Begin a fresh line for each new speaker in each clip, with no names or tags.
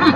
Hey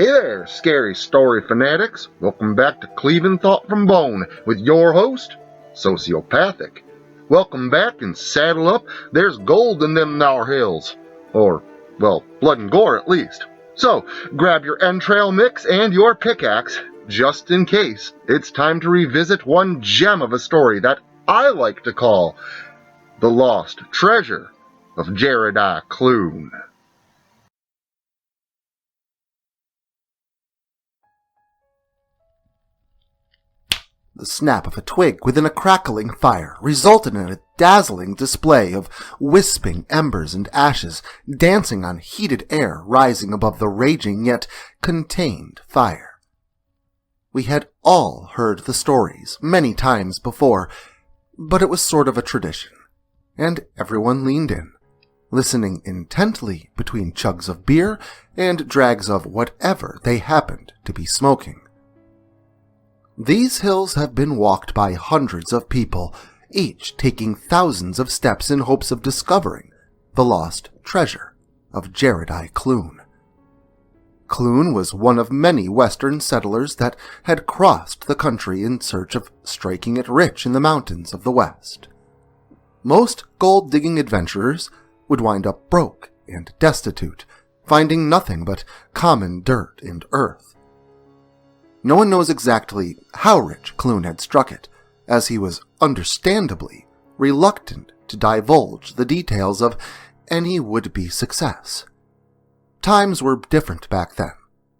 there, scary story fanatics. Welcome back to Cleaving Thought from Bone with your host, Sociopathic. Welcome back and saddle up. There's gold in them thar hills. Or, well, blood and gore at least. So, grab your entrail mix and your pickaxe, just in case it's time to revisit one gem of a story that I like to call The Lost Treasure of Jaredi Klune.
The snap of a twig within a crackling fire resulted in a dazzling display of wisping embers and ashes dancing on heated air rising above the raging yet contained fire. We had all heard the stories many times before, but it was sort of a tradition, and everyone leaned in, listening intently between chugs of beer and drags of whatever they happened to be smoking. These hills have been walked by hundreds of people, each taking thousands of steps in hopes of discovering the lost treasure of Jaredi Klune. Klune was one of many western settlers that had crossed the country in search of striking it rich in the mountains of the west. Most gold-digging adventurers would wind up broke and destitute, finding nothing but common dirt and earth. No one knows exactly how rich Klune had struck it, as he was understandably reluctant to divulge the details of any would-be success. Times were different back then.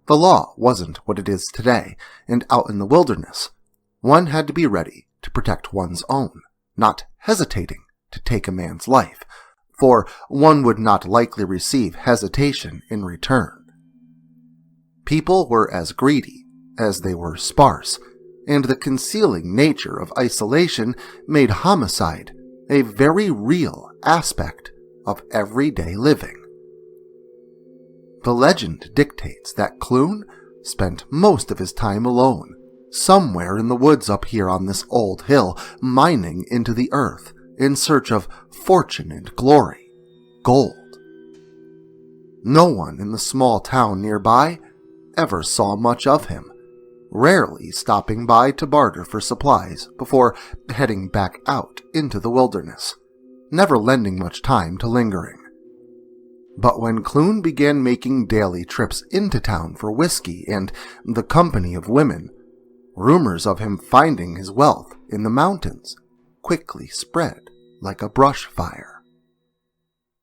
The law wasn't what it is today, and out in the wilderness, one had to be ready to protect one's own, not hesitating to take a man's life, for one would not likely receive hesitation in return. People were as greedy as they were sparse, and the concealing nature of isolation made homicide a very real aspect of everyday living. The legend dictates that Klune spent most of his time alone, somewhere in the woods up here on this old hill, mining into the earth in search of fortune and glory, gold. No one in the small town nearby ever saw much of him, rarely stopping by to barter for supplies before heading back out into the wilderness, never lending much time to lingering. But when Klune began making daily trips into town for whiskey and the company of women, rumors of him finding his wealth in the mountains quickly spread like a brush fire.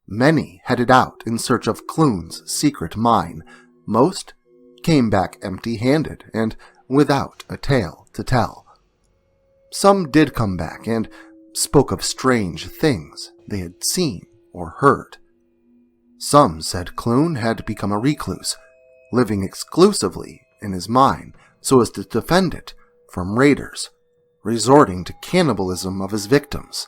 Many headed out in search of Klune's secret mine. Most came back empty-handed and without a tale to tell. Some did come back and spoke of strange things they had seen or heard. Some said Klune had become a recluse, living exclusively in his mine so as to defend it from raiders, resorting to cannibalism of his victims.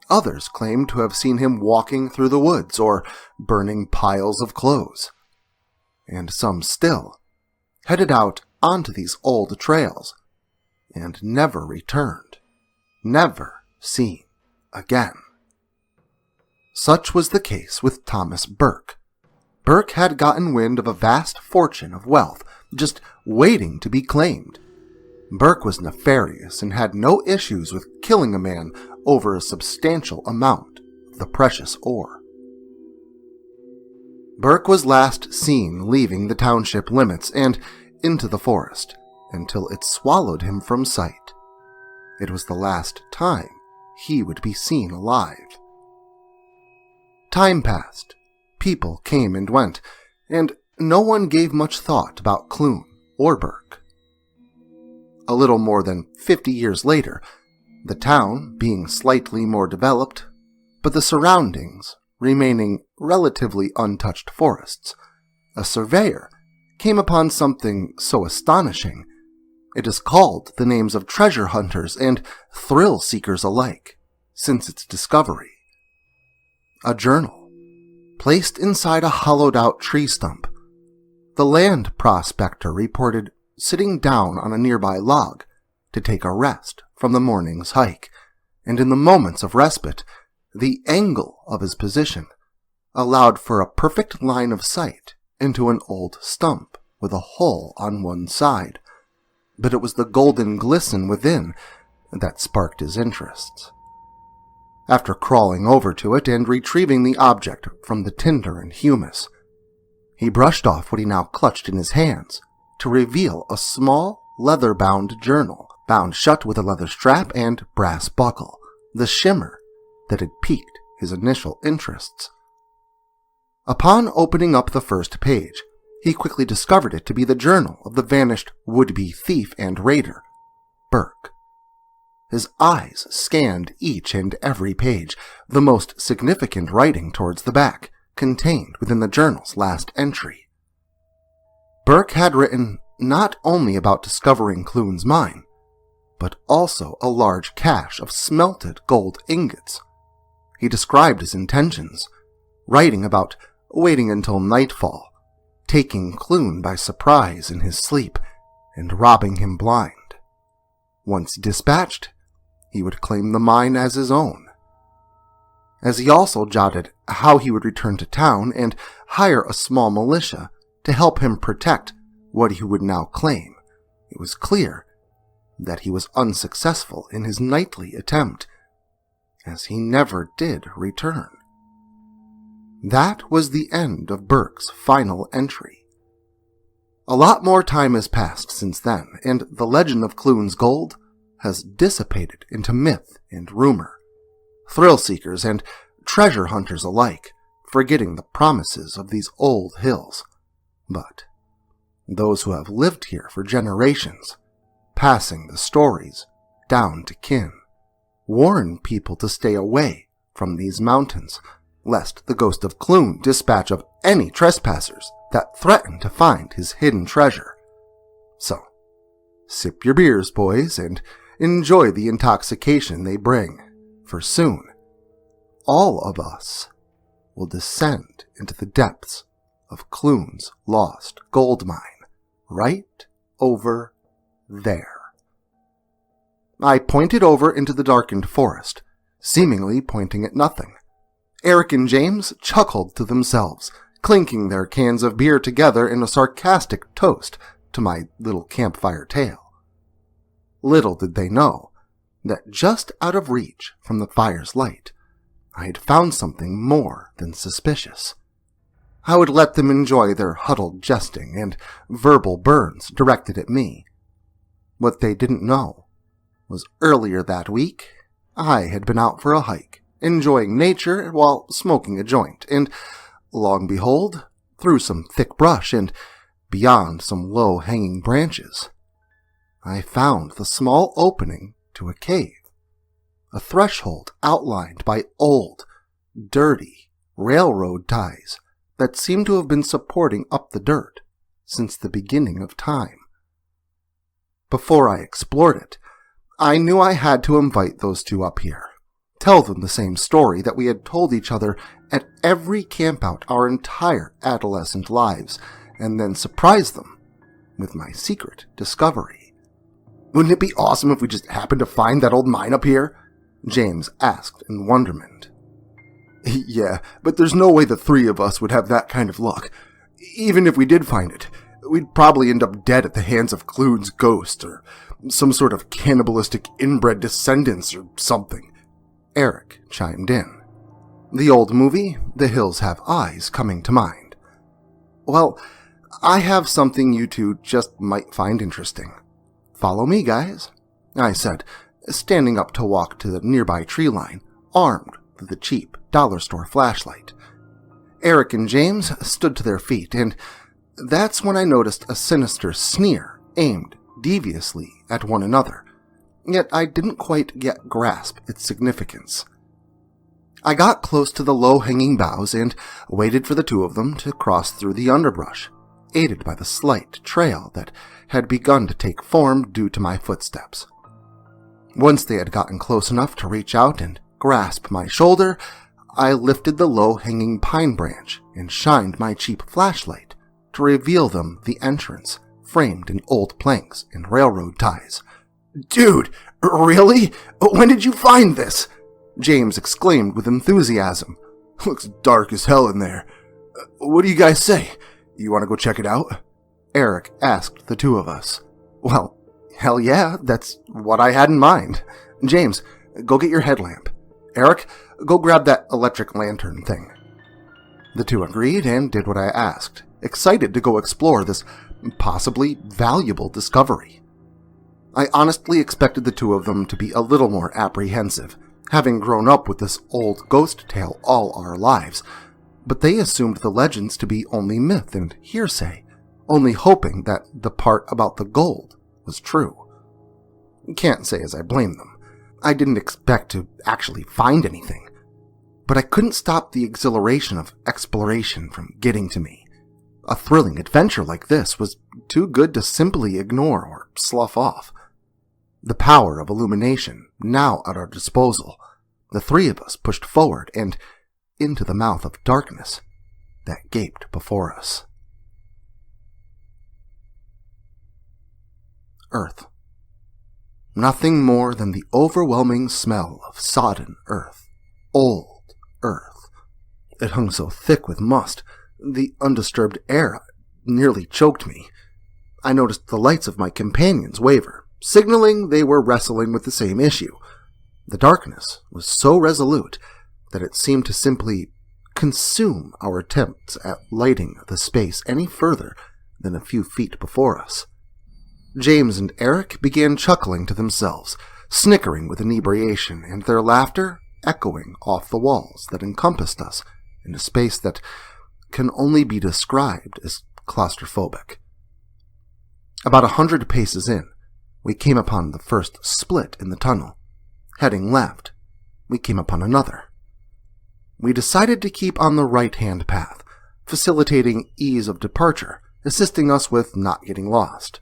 Others claimed to have seen him walking through the woods or burning piles of clothes. And some still headed out onto these old trails and never returned, never seen again. Such was the case with Thomas Burke. Burke had gotten wind of a vast fortune of wealth just waiting to be claimed. Burke was nefarious and had no issues with killing a man over a substantial amount of the precious ore. Burke was last seen leaving the township limits and into the forest until it swallowed him from sight. It was the last time he would be seen alive. Time passed, people came and went, and no one gave much thought about Klune or Burke. A little more than 50 years later, the town being slightly more developed, but the surroundings remaining relatively untouched forests, a surveyor came upon something so astonishing it has called the names of treasure hunters and thrill-seekers alike since its discovery. A journal, placed inside a hollowed-out tree stump. The land prospector reported sitting down on a nearby log, to take a rest from the morning's hike, and in the moments of respite, the angle of his position allowed for a perfect line of sight into an old stump with a hole on one side, but it was the golden glisten within that sparked his interests. After crawling over to it and retrieving the object from the tinder and humus, he brushed off what he now clutched in his hands to reveal a small leather-bound journal, bound shut with a leather strap and brass buckle, the shimmer that had piqued his initial interests. Upon opening up the first page, he quickly discovered it to be the journal of the vanished would-be thief and raider, Burke. His eyes scanned each and every page, the most significant writing towards the back, contained within the journal's last entry. Burke had written not only about discovering Klune's mine, but also a large cache of smelted gold ingots. He described his intentions, writing about waiting until nightfall, taking Klune by surprise in his sleep, and robbing him blind. Once dispatched, he would claim the mine as his own. As he also jotted how he would return to town and hire a small militia to help him protect what he would now claim, it was clear that he was unsuccessful in his nightly attempt, as he never did return. That was the end of Burke's final entry. A lot more time has passed since then, and the legend of Klune's gold has dissipated into myth and rumor, thrill-seekers and treasure hunters alike forgetting the promises of these old hills. But those who have lived here for generations, passing the stories down to kin, warn people to stay away from these mountains, lest the ghost of Klune dispatch of any trespassers that threaten to find his hidden treasure. So, sip your beers, boys, and enjoy the intoxication they bring, for soon, all of us will descend into the depths of Klune's lost gold mine, right over there. I pointed over into the darkened forest, seemingly pointing at nothing. Eric and James chuckled to themselves, clinking their cans of beer together in a sarcastic toast to my little campfire tale. Little did they know that just out of reach from the fire's light, I had found something more than suspicious. I would let them enjoy their huddled jesting and verbal burns directed at me. What they didn't know was earlier that week, I had been out for a hike, enjoying nature while smoking a joint, and, long behold, through some thick brush and beyond some low-hanging branches, I found the small opening to a cave, a threshold outlined by old, dirty railroad ties that seemed to have been supporting up the dirt since the beginning of time. Before I explored it, I knew I had to invite those two up here, tell them the same story that we had told each other at every campout our entire adolescent lives, and then surprise them with my secret discovery. "Wouldn't it be awesome if we just happened to find that old mine up here?" James asked in wonderment. "Yeah, but there's no way the three of us would have that kind of luck. Even if we did find it, we'd probably end up dead at the hands of Klune's ghost, or some sort of cannibalistic inbred descendants or something," Eric chimed in. The old movie, The Hills Have Eyes, coming to mind. "Well, I have something you two just might find interesting. Follow me, guys," I said, standing up to walk to the nearby tree line, armed with the cheap dollar store flashlight. Eric and James stood to their feet, and that's when I noticed a sinister sneer aimed deviously at one another, yet I didn't quite yet grasp its significance. I got close to the low-hanging boughs and waited for the two of them to cross through the underbrush, aided by the slight trail that had begun to take form due to my footsteps. Once they had gotten close enough to reach out and grasp my shoulder, I lifted the low-hanging pine branch and shined my cheap flashlight to reveal them the entrance, framed in old planks and railroad ties, Dude, really? When did you find this? James exclaimed with enthusiasm. Looks dark as hell in there. What do you guys say? You want to go check it out? Eric asked the two of us. Well, hell yeah, that's what I had in mind. James, go get your headlamp. Eric, go grab that electric lantern thing. The two agreed and did what I asked, excited to go explore this possibly valuable discovery. I honestly expected the two of them to be a little more apprehensive, having grown up with this old ghost tale all our lives, but they assumed the legends to be only myth and hearsay, only hoping that the part about the gold was true. Can't say as I blame them. I didn't expect to actually find anything, but I couldn't stop the exhilaration of exploration from getting to me. A thrilling adventure like this was too good to simply ignore or slough off. The power of illumination now at our disposal, the three of us pushed forward and into the mouth of darkness that gaped before us. Earth. Nothing more than the overwhelming smell of sodden earth. Old earth. It hung so thick with must, the undisturbed air nearly choked me. I noticed the lights of my companions waver, signaling they were wrestling with the same issue. The darkness was so resolute that it seemed to simply consume our attempts at lighting the space any further than a few feet before us. James and Eric began chuckling to themselves, snickering with inebriation, and their laughter echoing off the walls that encompassed us in a space that can only be described as claustrophobic. About 100 paces in, we came upon the first split in the tunnel. Heading left, we came upon another. We decided to keep on the right-hand path, facilitating ease of departure, assisting us with not getting lost.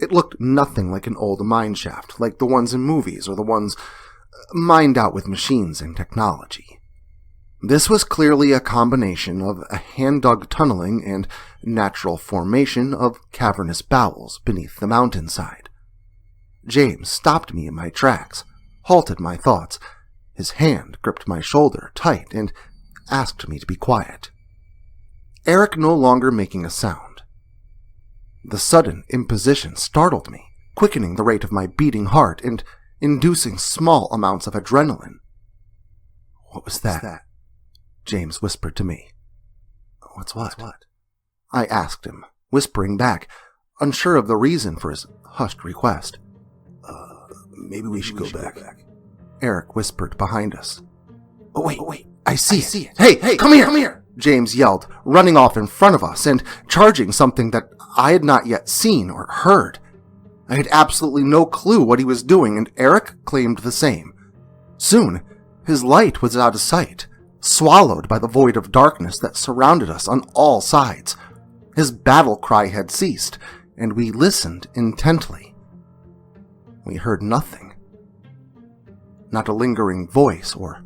It looked nothing like an old mine shaft, like the ones in movies or the ones mined out with machines and technology. This was clearly a combination of a hand-dug tunneling and natural formation of cavernous bowels beneath the mountainside. James stopped me in my tracks, halted my thoughts. His hand gripped my shoulder tight and asked me to be quiet. Eric no longer making a sound. The sudden imposition startled me, quickening the rate of my beating heart and inducing small amounts of adrenaline. What was that? James whispered to me. What's what? I asked him, whispering back, unsure of the reason for his hushed request. Maybe we should go back. Eric whispered behind us. Oh, wait, I see it. Hey, come here! James yelled, running off in front of us and charging something that I had not yet seen or heard. I had absolutely no clue what he was doing, and Eric claimed the same. Soon, his light was out of sight, swallowed by the void of darkness that surrounded us on all sides. His battle cry had ceased, and we listened intently. We heard nothing. Not a lingering voice or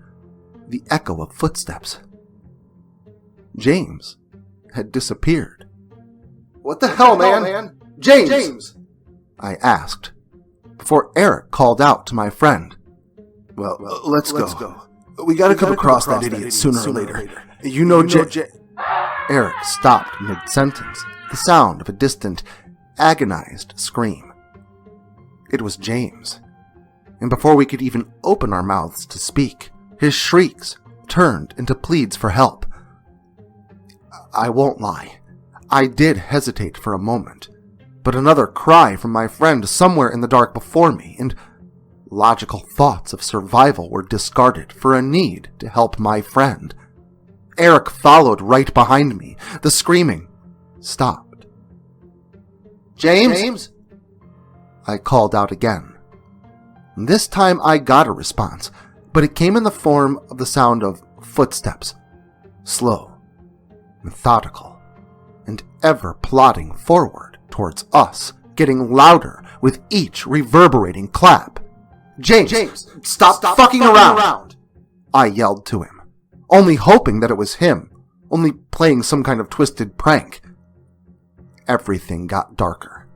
the echo of footsteps. James had disappeared. What the hell, man? James! I asked, before Eric called out to my friend. Well, let's go. We gotta come across that idiot sooner or later. You know, Eric stopped mid-sentence, the sound of a distant, agonized scream. It was James, and before we could even open our mouths to speak, his shrieks turned into pleads for help. I won't lie, I did hesitate for a moment, but another cry from my friend somewhere in the dark before me, and logical thoughts of survival were discarded for a need to help my friend. Eric followed right behind me. The screaming stopped. James? I called out again. This time I got a response, but it came in the form of the sound of footsteps. Slow, methodical, and ever plodding forward towards us, getting louder with each reverberating clap. James, stop fucking around! I yelled to him, only hoping that it was him, only playing some kind of twisted prank. Everything got darker.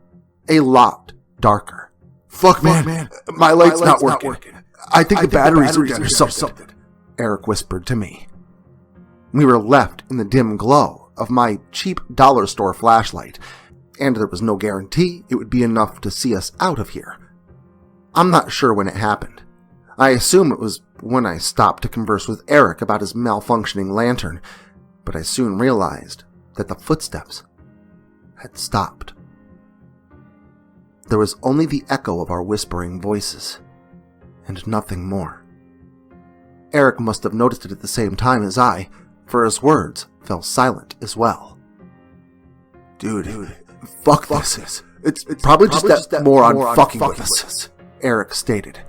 A lot darker. Fuck, man. My light's not working. I think the batteries are dead or something, Eric whispered to me. We were left in the dim glow of my cheap dollar store flashlight, and there was no guarantee it would be enough to see us out of here. I'm not sure when it happened. I assume it was when I stopped to converse with Eric about his malfunctioning lantern, but I soon realized that the footsteps had stopped. There was only the echo of our whispering voices, and nothing more. Eric must have noticed it at the same time as I, for his words fell silent as well. Dude, fuck this. It's probably just that moron fucking with us, Eric stated,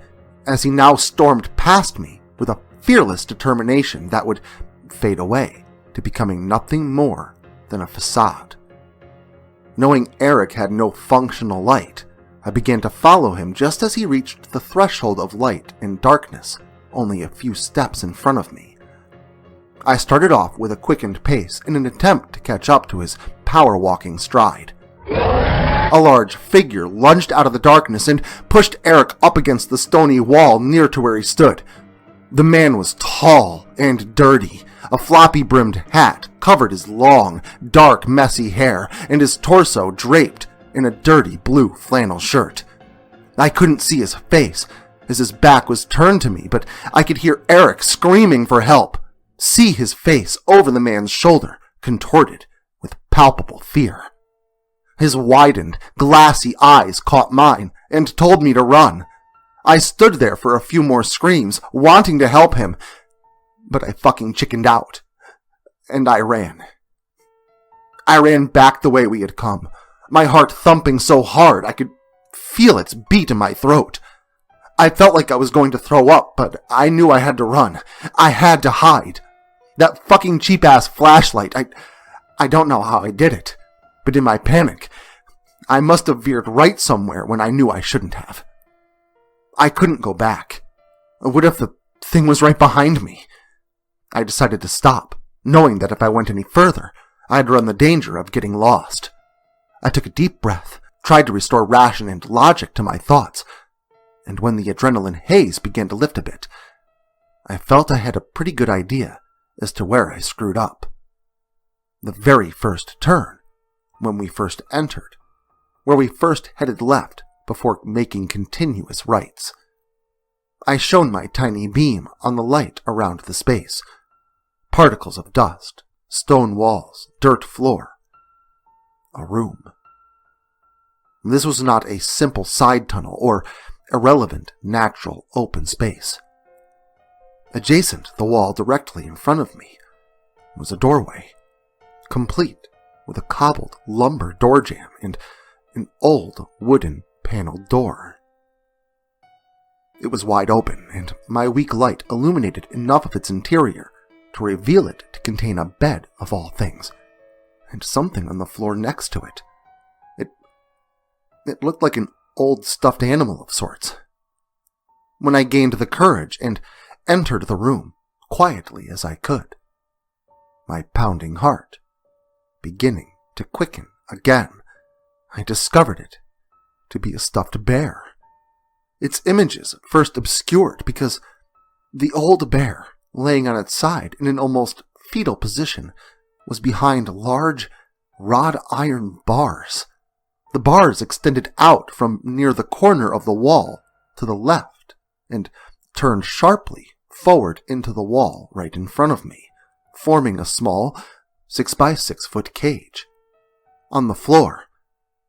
as he now stormed past me with a fearless determination that would fade away to becoming nothing more than a facade. Knowing Eric had no functional light, I began to follow him just as he reached the threshold of light and darkness, only a few steps in front of me. I started off with a quickened pace in an attempt to catch up to his power-walking stride. A large figure lunged out of the darkness and pushed Eric up against the stony wall near to where he stood. The man was tall and dirty. A floppy-brimmed hat covered his long, dark, messy hair, and his torso draped in a dirty blue flannel shirt. I couldn't see his face, as his back was turned to me, but I could hear Eric screaming for help, see his face over the man's shoulder, contorted with palpable fear. His widened, glassy eyes caught mine and told me to run. I stood there for a few more screams, wanting to help him, but I fucking chickened out, and I ran. I ran back the way we had come, my heart thumping so hard I could feel its beat in my throat. I felt like I was going to throw up, but I knew I had to run. I had to hide. That fucking cheap-ass flashlight, I don't know how I did it, but in my panic, I must have veered right somewhere when I knew I shouldn't have. I couldn't go back. What if the thing was right behind me? I decided to stop, knowing that if I went any further, I'd run the danger of getting lost. I took a deep breath, tried to restore ration and logic to my thoughts, and when the adrenaline haze began to lift a bit, I felt I had a pretty good idea as to where I screwed up. The very first turn, when we first entered, where we first headed left before making continuous rights. I shone my tiny beam on the light around the space. Particles of dust, stone walls, dirt floor. A room. This was not a simple side tunnel or irrelevant natural open space. Adjacent the wall directly in front of me was a doorway, complete with a cobbled lumber door jamb and an old wooden paneled door. It was wide open, and my weak light illuminated enough of its interior to reveal it to contain a bed of all things, and something on the floor next to it. It looked like an old stuffed animal of sorts. When I gained the courage and entered the room quietly as I could, my pounding heart beginning to quicken again, I discovered it to be a stuffed bear. Its images first obscured because the old bear, laying on its side in an almost fetal position, was behind large wrought iron bars. The bars extended out from near the corner of the wall to the left and turned sharply forward into the wall right in front of me, forming a small 6x6 foot cage. On the floor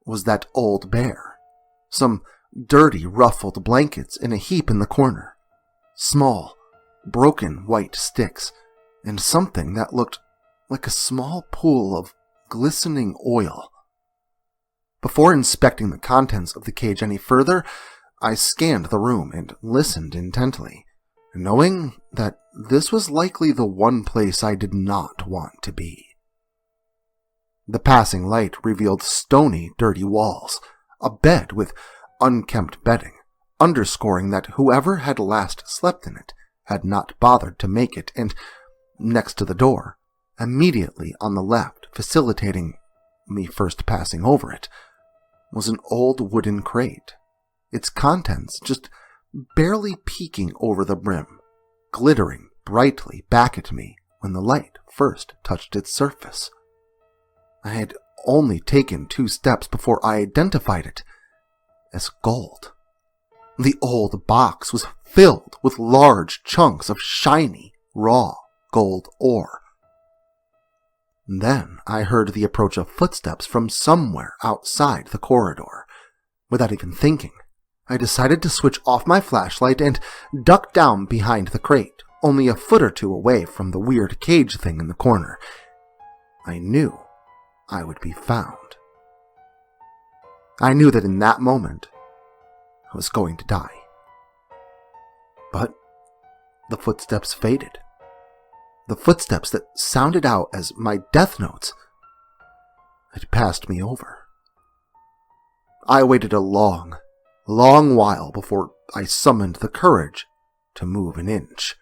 was that old bear, some dirty ruffled blankets in a heap in the corner, small, broken white sticks, and something that looked like a small pool of glistening oil. Before inspecting the contents of the cage any further, I scanned the room and listened intently, knowing that this was likely the one place I did not want to be. The passing light revealed stony, dirty walls, a bed with unkempt bedding, underscoring that whoever had last slept in it had not bothered to make it, and next to the door, immediately on the left, facilitating me first passing over it, was an old wooden crate, its contents just barely peeking over the brim, glittering brightly back at me when the light first touched its surface. I had only taken 2 steps before I identified it as gold. The old box was filled with large chunks of shiny, raw gold ore. Then I heard the approach of footsteps from somewhere outside the corridor. Without even thinking, I decided to switch off my flashlight and duck down behind the crate, only a foot or 2 away from the weird cage thing in the corner. I knew I would be found. I knew that in that moment, I was going to die. But the footsteps faded. The footsteps that sounded out as my death notes had passed me over. I waited a long while before I summoned the courage to move an inch.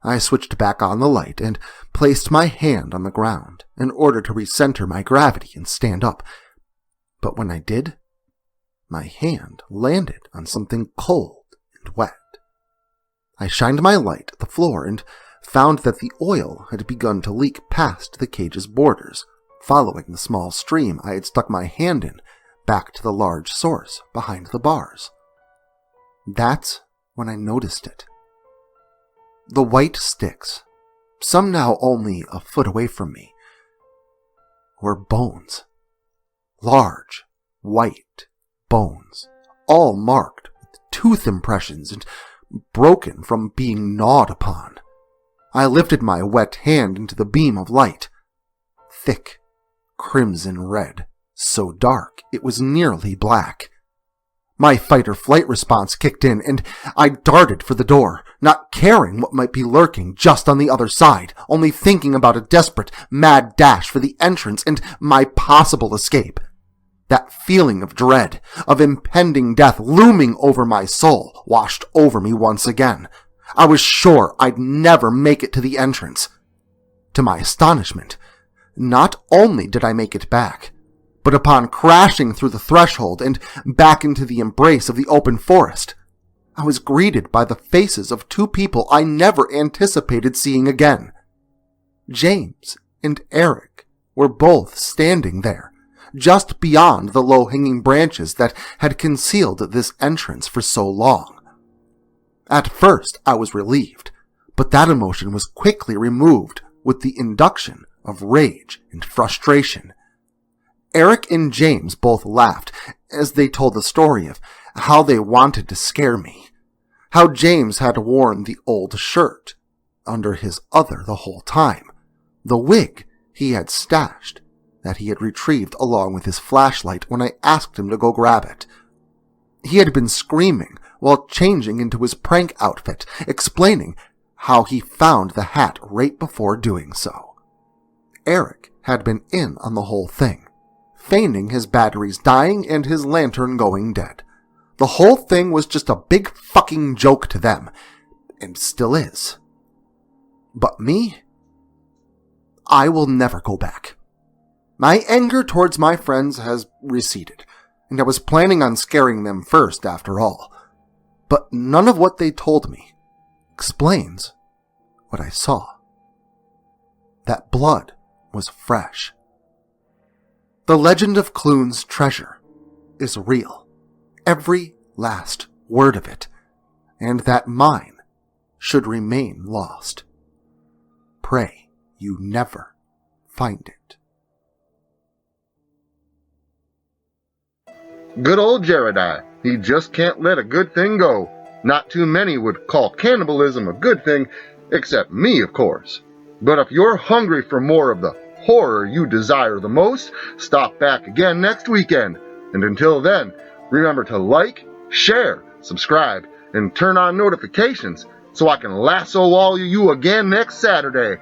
I switched back on the light and placed my hand on the ground in order to recenter my gravity and stand up. But when I did, my hand landed on something cold and wet. I shined my light at the floor and found that the oil had begun to leak past the cage's borders, following the small stream I had stuck my hand in back to the large source behind the bars. That's when I noticed it. The white sticks, some now only a foot away from me, were bones. Large, white bones, all marked with tooth impressions and broken from being gnawed upon. I lifted my wet hand into the beam of light. Thick, crimson red, so dark it was nearly black. My fight-or-flight response kicked in, and I darted for the door, not caring what might be lurking just on the other side, only thinking about a desperate, mad dash for the entrance and my possible escape. That feeling of dread, of impending death looming over my soul, washed over me once again. I was sure I'd never make it to the entrance. To my astonishment, not only did I make it back, but upon crashing through the threshold and back into the embrace of the open forest, I was greeted by the faces of 2 people I never anticipated seeing again. James and Eric were both standing there, just beyond the low-hanging branches that had concealed this entrance for so long. At first I was relieved, but that emotion was quickly removed with the induction of rage and frustration. Eric and James both laughed as they told the story of how they wanted to scare me, how James had worn the old shirt under his other the whole time, the wig he had stashed that he had retrieved along with his flashlight when I asked him to go grab it. He had been screaming while changing into his prank outfit, explaining how he found the hat right before doing so. Eric had been in on the whole thing, feigning his batteries dying and his lantern going dead. The whole thing was just a big fucking joke to them, and still is. But me? I will never go back. My anger towards my friends has receded, and I was planning on scaring them first after all. But none of what they told me explains what I saw. That blood was fresh. The legend of Klune's treasure is real, every last word of it, and that mine should remain lost. Pray you never find it.
Good old Jaredi. He just can't let a good thing go. Not too many would call cannibalism a good thing, except me, of course. But if you're hungry for more of the horror you desire the most, stop back again next weekend. And until then, remember to like, share, subscribe, and turn on notifications so I can lasso all of you again next Saturday.